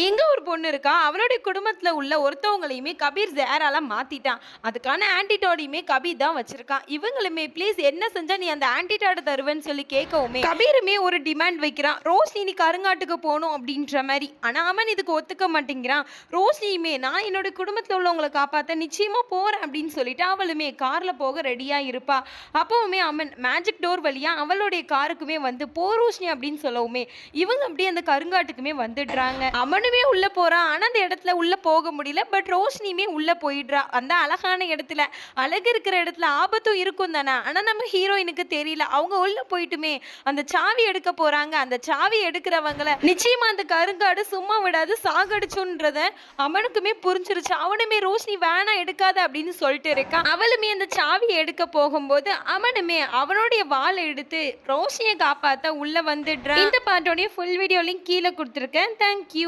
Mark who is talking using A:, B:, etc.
A: எங்க ஒரு பொண்ணு இருக்கா. அவளுடைய குடும்பத்துல உள்ள ஒருத்தவங்களையுமே கபீர் ஜெஹரால மாத்திட்டான். அதுக்கான ஆன்டிடாடையுமே கபீர் தான் வச்சிருக்கான். இவங்களுமே ப்ளீஸ் என்ன செஞ்சா நீ அந்த ஆன்டிடாட தருவேன்னு சொல்லி கேட்கவுமே, கபீருமே ஒரு டிமாண்ட் வைக்கிறான். ரோஷினி நீ கருங்காட்டுக்கு போணும் அப்படின்ற மாரி. ஆனா அமன் இதுக்கு ஒத்துக்க மாட்டேங்கிறான். ரோஷினியுமே நான் என்னோட குடும்பத்துல உள்ளவங்கள காப்பாத்த நிச்சயமா போறேன் அப்படின்னு சொல்லிட்டு அவளுமே கார்ல போக ரெடியா இருப்பா. அப்பவுமே அமன் மேஜிக் டோர் வழியா அவளுடைய காருக்குமே வந்து போ ரோஷினி அப்படின்னு சொல்லவுமே, இவங்க அப்படியே அந்த கருங்காட்டுக்குமே வந்துடுறாங்க. அமனுமே உள்ள போறான். ஆனா அந்த இடத்துல உள்ள போக முடியல. பட் ரோஷினியுமே உள்ள போயிடுறா. அந்த அழகான இடத்துல, அழகு இருக்கிற இடத்துல ஆபத்தும் இருக்கும் தானே. ஆனா நம்ம ஹீரோயினுக்கு தெரியல. அவங்க உள்ள போயிட்டுமே அந்த சாவி எடுக்க போறாங்க. அந்த சாவி எடுக்கிறவங்கள நிச்சயமா அந்த கருங்காடு சும்மா விடாது, சாகடிச்சுன்றத அவனுக்குமே புரிஞ்சிருச்சு. அவனுமே ரோஷினி வேணாம் எடுக்காத அப்படின்னு சொல்லிட்டு இருக்கான். அவளுமே அந்த சாவி எடுக்க போகும்போது அவனுமே அவனுடைய வாள் எடுத்து ரோஷினியை காப்பாத்த உள்ள வந்துடுறான். இந்த பாட்டோடைய ஃபுல் வீடியோ லிங்க் கீழே கொடுத்துருக்கேன். தேங்க்யூ.